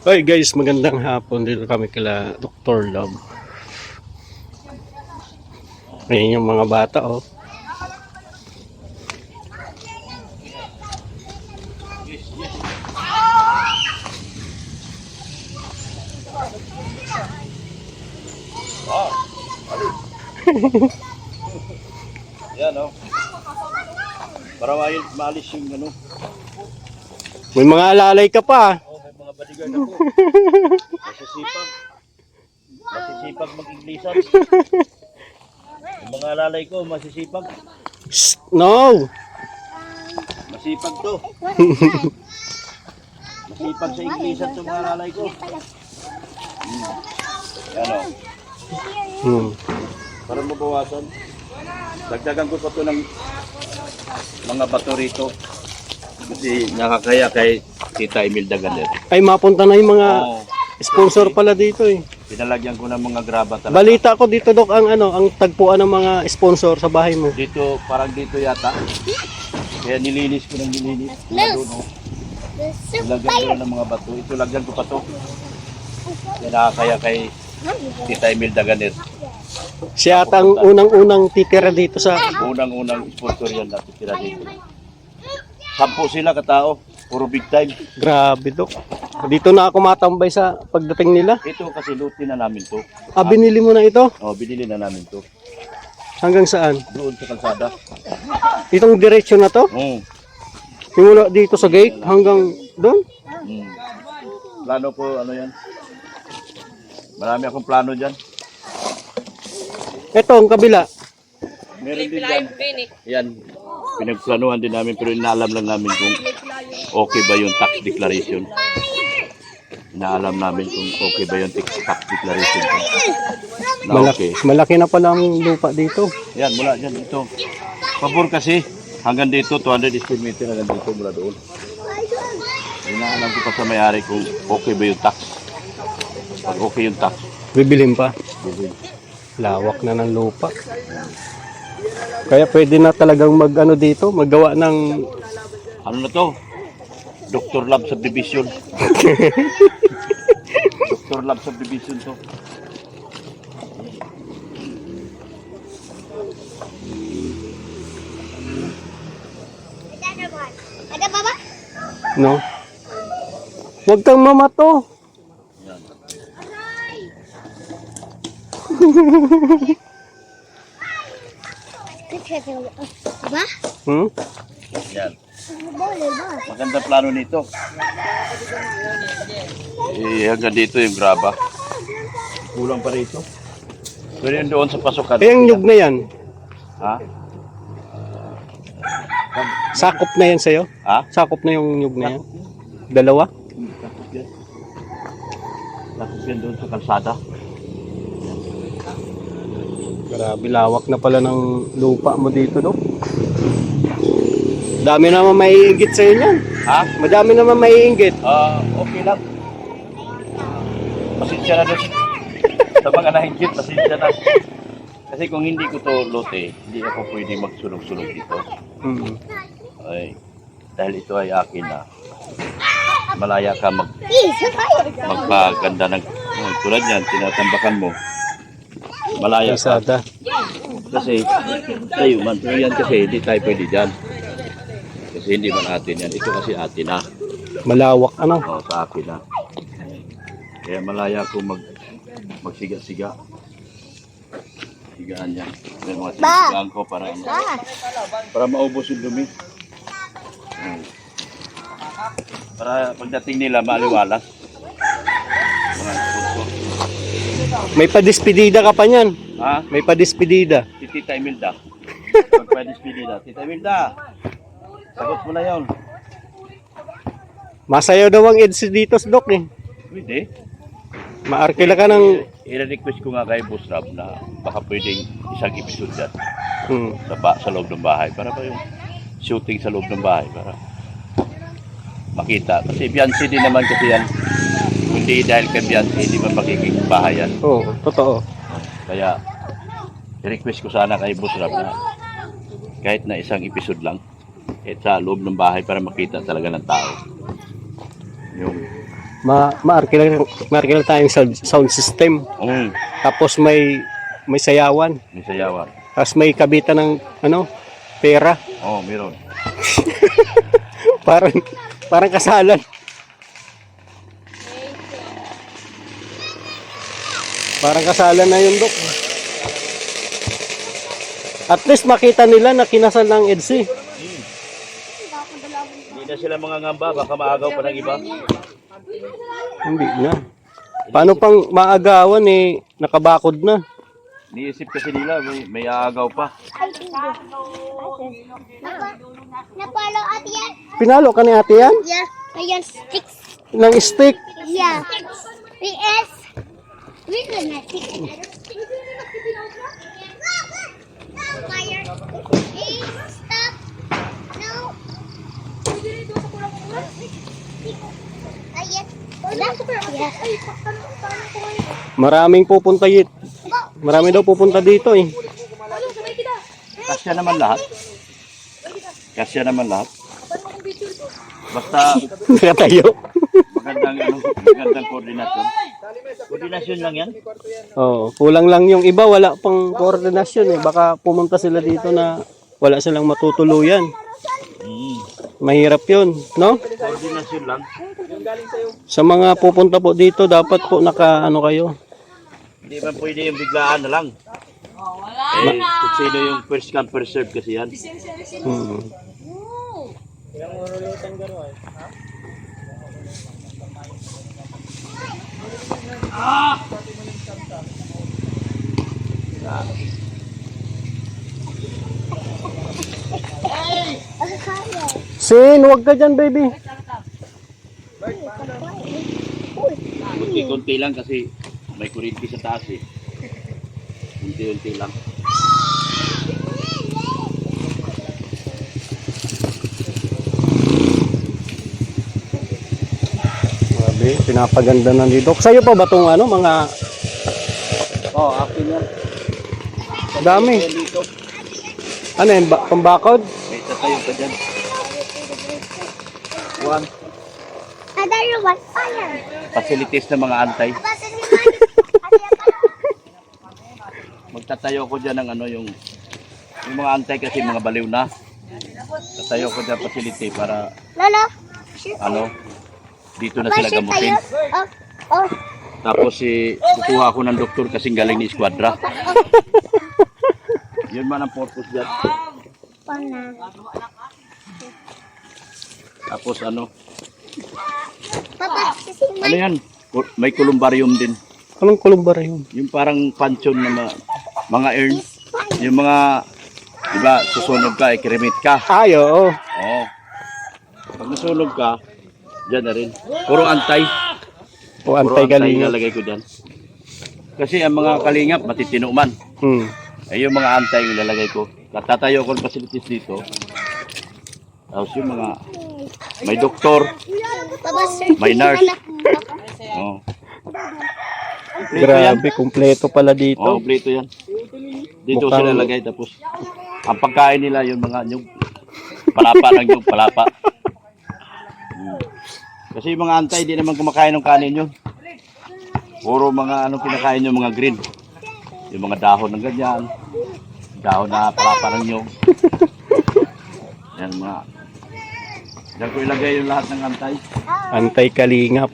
Hi guys, magandang hapon. Dito kami kila Dr. Love. Ayan yung mga bata, oh. Yan, oh. Para maalis yung ano. May mga alalay ka pa. Oh, may mga bodyguard ako. Masisipag. Masisipag mag-Inglisan. Yung mga alalay ko, masisipag. Shh, no! Masipag to. Masipag sa Inglisan to mga alalay ko. Yan, oh. Para mabawasan. Dagdagan ko pa to ng mga bato rito. Kasi nakakaya kay Tita Imelda Galer. Ay, mapunta na yung mga Oo. sponsor pala dito eh. Pinalagyan ko ng mga graba talaga. Balita ko dito, Dok, ang tagpuan ng mga sponsor sa bahay mo. Dito, parang dito yata. Kaya nilinis ko ng nilinis. Lagyan ko ng mga bato. Ito, lagyan ko pa to. Kaya nakakaya kay Tita Imelda Galer. Siya at ang unang-unang titira dito sa... Unang-unang sponsor yan natin tira dito. 10 sila katao. Puro big time. Grabe, Dok. Dito na ako matambay sa pagdating nila. Ito kasi luti na namin to. Ah, binili mo na ito? Oh, binili na namin to. Hanggang saan? Doon sa kalsada. Itong diretsyo na to? Simula dito sa gate hanggang doon? Plano ko, ano yan? Marami akong plano dyan. Ito, ang kabila. Meron din dyan. Yan. Pinagplanuhan din namin pero inaalam lang namin kung okay ba yung tax declaration. Inaalam namin kung okay ba yung tax declaration. Na okay. Malaki na pala ang lupa dito. Yan, mula dyan dito. Pabor kasi hanggang dito, 200 square meter hanggang dito mula doon. Inaalam ko pa sa may-ari kung okay ba yung tax. Pag okay yung tax, Bibilhin pa. bibili. Lawak na ng lupa. Kaya pwede na talagang magawa ng... Ano na to? Dr. Lab Subdivision. Dr. Lab Subdivision to. Ada baba? No? Huwag kang mamato. Ba? Hmm? Yan. Boleh ba? Maganda plano nito. Hanggang dito yung graba. Kulang pa rito. Pero yun doon sa pasukan. Eh, ang nyug na yan. Ha? Sakop na yan sa'yo? Ha? Sakop na yung nyug na yan? Dalawa? Takot yan. Takot yan doon sa kalsada. Grabe, lawak na pala ng lupa mo dito, Dok. Dami naman maiinggit sa'yo niyan. Ha? Madami naman maiinggit. Okay lang. Pasensya na doon. Sa mga nahingkit, pasensya na. Kasi kung hindi ko to lote, hindi ako pwede magsulog-sulog dito. Hmm. Ay, dahil ito ay akin na. Malaya ka magpaganda ng tulad yan, tinatambakan mo. Malaya ka. Kalsada. Kasi tayo man, pero yan kasi hindi tayo pwede dyan. Kasi hindi man atin yan. Ito kasi atin na. Malawak, ano? O, sa akin na. Kaya malaya ko magsiga-siga. Sigaan yan. May mga sigaan ko para maubos yung dumi. Para pagdating nila maliwalas. Mga sponsor. May padispedida ka pa niyan. Ha? May padispedida. Si Tita Imelda. Pag pwede Tita Imelda, sagot mo na yun. Masayaw daw ang EDS dito, Dok, eh. Pwede. Maarkila ka ng... I-request ko nga kay Boss Rob na baka pwedeng isang episode dyan Hmm. sa loob ng bahay. Para ba yung shooting sa loob ng bahay. Para makita. Kasi Beyonce din naman kasi yan. Hindi dahil kay Beyonce, hindi man makikita bahay yan. Oo, totoo. Kaya i-request ko sana kay Boss Rob na kahit na isang episode lang sa loob ng bahay para makita talaga ng tao yung maarkil tayong sound system. Tapos may sayawan. May sayawan. Tapos may kabitan ng pera. Meron. Parang kasalan. Parang kasalan na yun, Dok. At least makita nila na kinasal ng EDSI. Hindi na sila mga ngamba, baka maagaw pa ng iba. Hindi na. Paano pang maagawan nakabakod na. Niisip kasi nila, may aagaw pa. Napalo at yan. Pinalo ka ni ate yan? Yeah. Ayan, sticks. Ng stick. Yeah. PS. We're gonna stick. Fire. Hey, stop. No. Ayan. Yeah. Maraming pupunta Marami daw pupunta dito eh. Kasya naman lahat. Kasya naman lahat. Basta Nakatayo. magandang koordinasyon. Koordinasyon lang yan. Kulang lang yung iba, wala pang koordinasyon eh. Baka pumunta sila dito na wala silang matutuluyan. Mahirap yun, no? Koordinasyon lang. Sa mga pupunta po dito, dapat po kayo. Hindi man pwede yung biglaan na lang. Kung sino yung first come first serve kasi yan. Sin, huwag ka dyan, baby. Kunti-kunti lang kasi may kurinti sa taas eh. Kunti-kunti lang. Grabe, pinapaganda na dito. Sa'yo pa ba itong mga... Akin yan. Dami. Dito. Ano yan, pambakod? May tatayo pa dyan. One. Another one. Fire. Facilities ng mga antay. Magtatayo ko dyan ng yung mga antay kasi mga baliw na. Tatayo ko dyan facility para Lolo. dito na sila gamutin. Oh. Tapos kukuha ako ng doktor kasi galing ni Esquadra. Yun man ang purpose dyan. Tapos Papa, sising ano yan? May columbarium din. Anong kolumbarium? Yung parang pansyon na mga urn. Yung mga, diba, susunog ka, ikrimit ka. Ay, oo. Oo. Pag nasunog ka, dyan na rin. Puro antay. O Puro antay galing. ilalagay ko dyan. Kasi ang mga kalingap, matitino man. Yung mga antay ilalagay ko. Tatayo ko ng facilities dito. Tapos yung mga, may doktor, Papa, sir. may nurse. Oo. Grabe, kumpleto pala dito. Kompleto yan. Dito Mukhang- sila lagay tapos ang pagkain nila yung mga nyug. Palapa lang yung palapa. Kasi yung mga antay di naman kumakain ng kanin yun. Puro mga kinakain yung mga green. Yung mga dahon ng ganyan. Dahon na palapa ng nyug. Yan mga. Diyan ko ilagay yung lahat ng antay. Antay kalingap.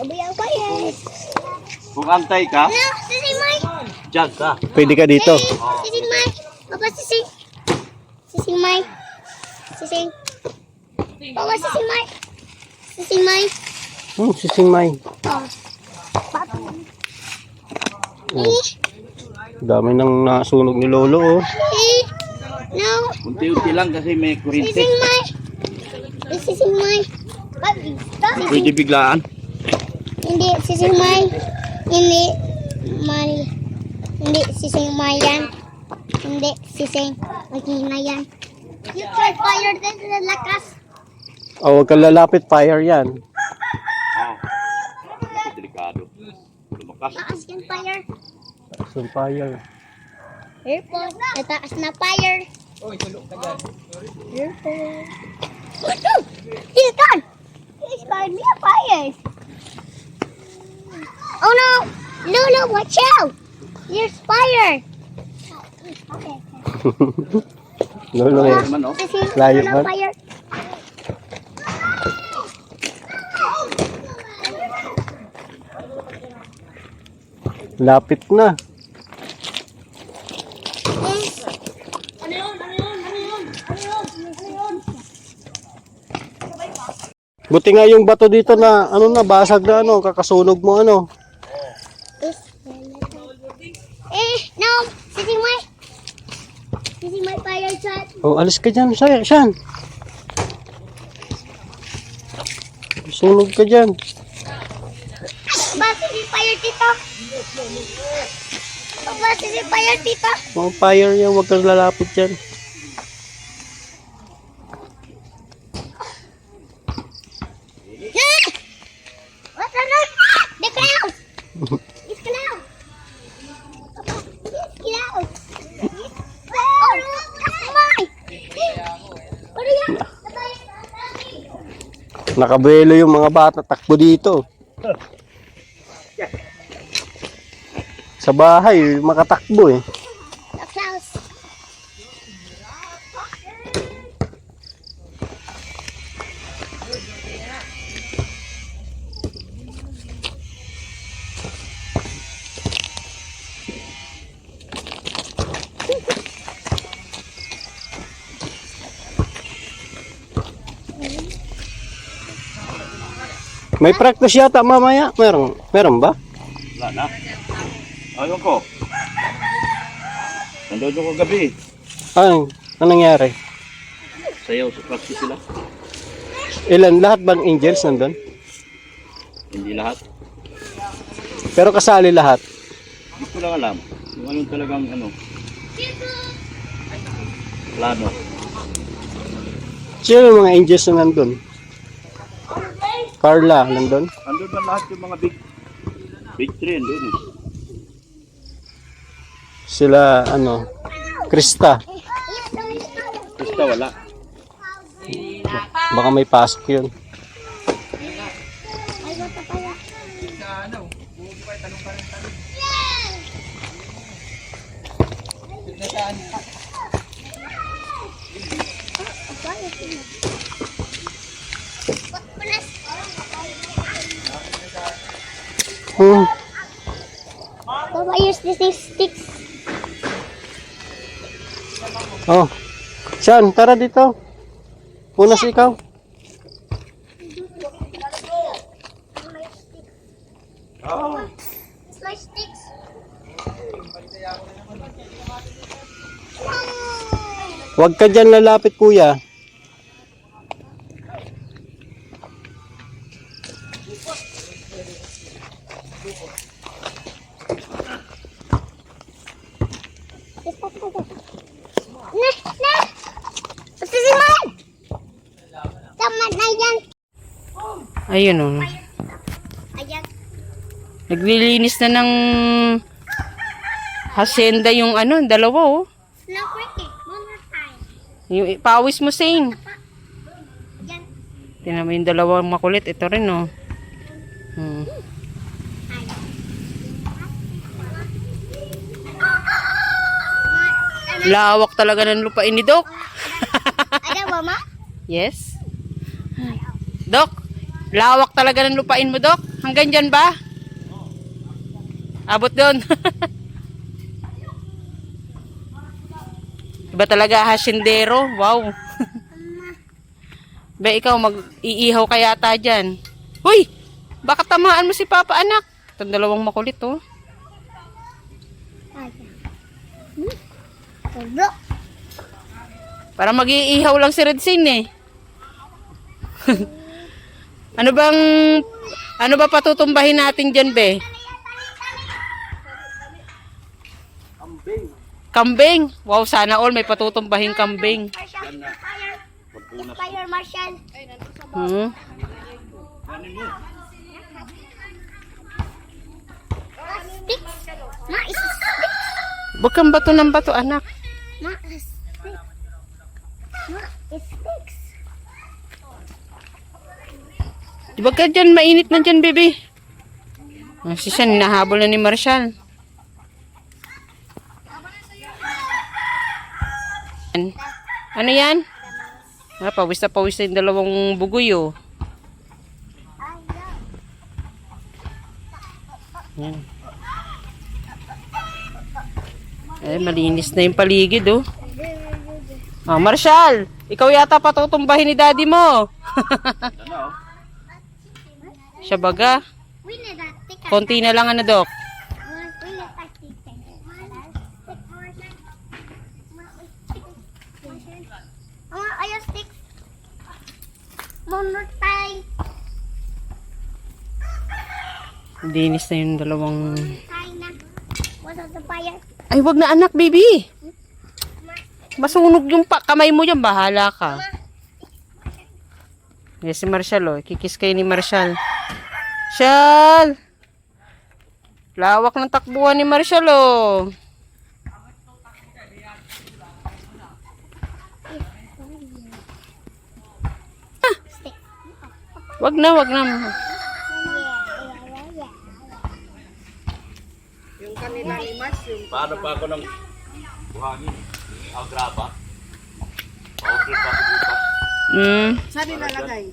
Babayang ko yan. Kung antay ka, No, sising Mai. dyan ka. Pwede ka dito. Sising Mai. Papa, sising. Sising Mai. Sising. Papa, sising Mai. Sising Mai. Sising May. Oh. Papa. Dami nang nasunog ni Lolo, oh. No. Unti-unti lang kasi may kuryente. Sising Mai. Sising Mai. Pwede biglaan. Hindi, sising Mai. Hindi. Mai. Hindi, sising Mai yan. Hindi, sising. Maghina yan. You try fire din sa lakas. Huwag kang lalapit, fire yan. Delikado. Lumakas. Taas yung fire. Some fire. Careful. Nataas na fire. Oy, tulog ka dyan. Careful. He's gone. Oh no! Lulu, watch out! There's fire! Lolo eh. Naman, oh. Layo Lulu, man. fire. Lapit na. Buti nga yung bato dito na ano na basag na ano, kakasunog mo ano. No! Sising May! Sising May fire shot! Oh, alis ka dyan, Shan. Sunog ka dyan. Ba, sising fire dito! Ba, sising fire dito! Mga fire yan, huwag kang lalapit dyan. What's that? The cloud! It's cloud! It's cloud! Oh, that's mine! Ano yan? Nakabuelo yung mga bata, takbo dito. Sa bahay, makatakbo eh. The clouds! May practice yata mamaya. Meron ba? Wala na. Ayun ko. Nandun ko gabi. Ano nangyari? Sayaw sa practice sila. Ilan? Lahat bang angels nandun? Hindi lahat. Pero kasali lahat. Hindi ko lang alam. Yung anong talagang ano. Plano. Sino yung mga angels na nandun? Carla, nandun? Andun ba lahat yung mga big three andun eh. Sila, ano, Krista. Basta wala. Baka may pasok yun. Hmm. Papa, use this sticks. Oh. Shan, tara dito. Punas ikaw. My sticks. Huwag ka dyan lalapit, kuya. Nah. Pati si Man. Tama na yan. Ayun oh. Ayan. Naglilinis na ng hacienda yung ano, dalawa oh. No, quick. One more time. Yung pawis mo sing. Ayan. Tingnan mo yung dalawang makulit. Ito rin oh. Hmm. Lawak talaga ng lupain ni Doc. Ada, Mama? Yes. Doc, lawak talaga ng lupain mo, Doc. Hanggang dyan ba? Abot doon. Iba talaga hasindero. Wow. Ba, ikaw mag-iihaw ka yata dyan. Huy! Baka tamaan mo si Papa, anak. Itong dalawang makulit, oh. Bro. Para mag-iihaw lang si Red Sin, eh. Ano ba patutumbahin natin dyan, be? Kambing. Wow, sana all may patutumbahin kambing. Fire, Marshall. Hmm. Sticks. Ma, is sticks. Huwag kang bato ng bato, anak. Ma, is sticks. Ma, is sticks. Huwag ka dyan, mainit na dyan, baby. Si Sean, hinahabol na ni Marshall. Ano yan? Pawis na pawis na yung dalawang bugoy, oh. Yan. Malinis na yung paligid, oh. Marshall, ikaw yata patutumbahin ni daddy mo. Siya baga. Konti na lang, ano, Dok? Ayaw stick. More time. Dinis na yung dalawang... Time na. What's on the fire? Ay, wag na anak, baby. Masunog yung kamay mo dyan. Bahala ka. Yes, si Marshall, oh. Kikis kayo ni Marshall. Marshall! Lawak ng takbuhan ni Marshall, oh. Wag na, wag na. Paano pa ako ng buhangin? Graba? Pa-order pa ako bukas. Saan nilalagay?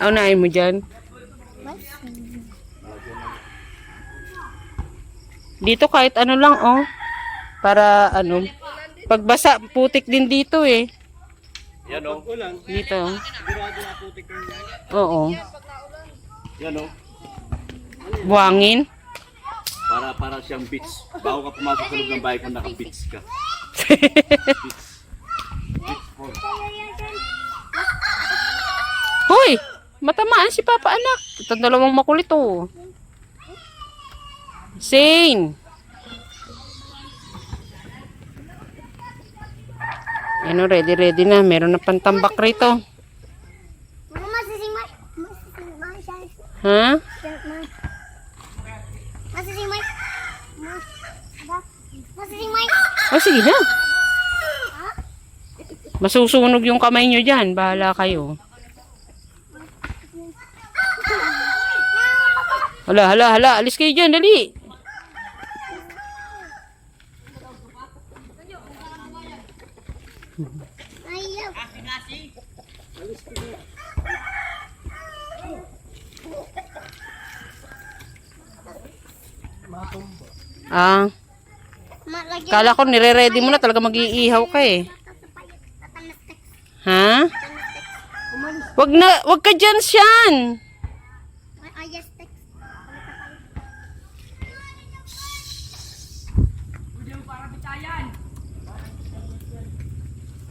Aunahin mo dyan. Dito kahit ano lang, oh. Para ano. Pagbasa, putik din dito, eh. Yan o. Dito. Oo. Yan o. Buhangin. Para siyang beach. Bago ka pumasok sa loob ng bahay kung naka-beach ka. Beach. Hoy! Matamaan si Papa anak. Itong dalawang makulit, oh. Zane! Ano, ready na. Meron na pantambak rito. Mama, sisimay. Siya. Ha? Masisimay. Masisimay. Oh, sige na. Masusunog yung kamay nyo dyan. Bahala kayo. Hala. Alis kayo dyan, dali. Ayaw. Malagyan. Kala ko nire-ready mo na. Talaga mag-iihaw ka, eh. Ha? Wag ka dyan, Sean. Ayaw stick.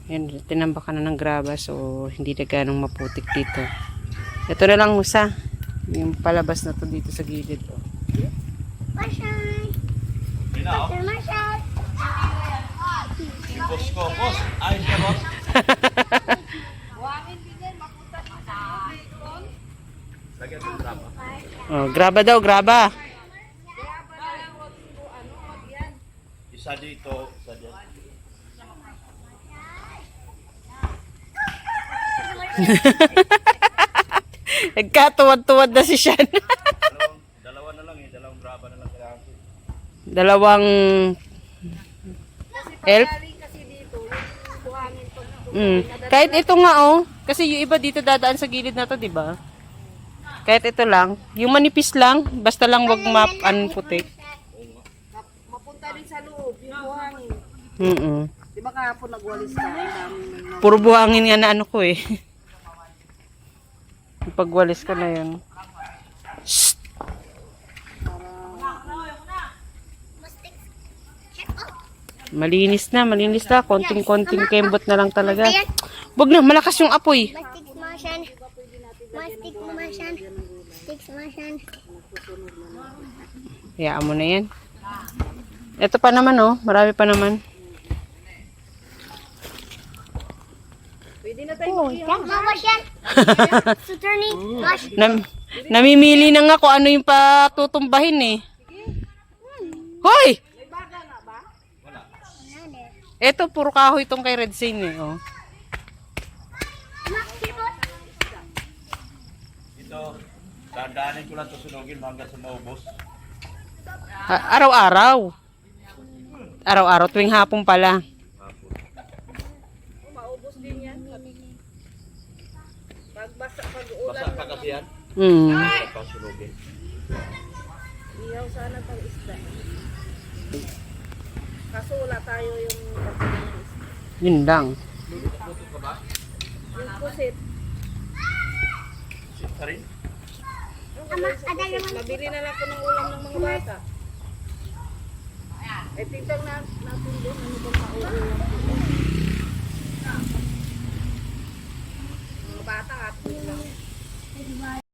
Yan, tinambakan na ng graba, so hindi na ganong maputik dito. Ito na lang musa. Yung palabas na to dito sa gilid. Oh. Marshall. Marshall. Boss ko. Boss, ayos ka, boss. Lagyan ng graba. Oh, graba daw, graba. Isa dito, isa dyan. Nagkatuwad-tuwad na si Sean. Dalawa na lang eh. Dalawang graba na lang kailangan ko. Dalawang help. Kahit ito nga, oh. Kasi yung iba dito dadaan sa gilid na to, di ba? Kahit ito lang. Yung manipis lang. Basta lang wag putik. Mapunta din sa loob, yung buhangin. Di ba kahapon nagwalis ka? Puro buhangin nga na ano ko, eh. Pagwalis ko na yun. Shh! Malinis na. Konting-konting kembot na lang talaga. Wag na, malakas yung apoy. Mastic motion. Mastic motion. Stick motion. Hayaan mo na yan. Ito pa naman, oh. Marami pa naman. Oh, mawash yan. Suturni. Wash. Namimili na nga kung ano yung patutumbahin, eh. Hoy! Ito, puro kahoy itong kay Red Zane, eh. Oh. Dandaanin ko lang ito sunugin hanggang sa maubos. Araw-araw. Araw-araw, tuwing hapon pala. Maubos din yan. Pagbasa, Basa pag-ulan pa kasi yan. Pasunugin. iyaw sana pang isda. Kaso wala tayo yung Yun lang. yung pusit. Sita rin. Mabili na lang ko ng ulam ng mga bata. Eh, tingnan natin doon ano bang mauulam ko. Mga bata at lang.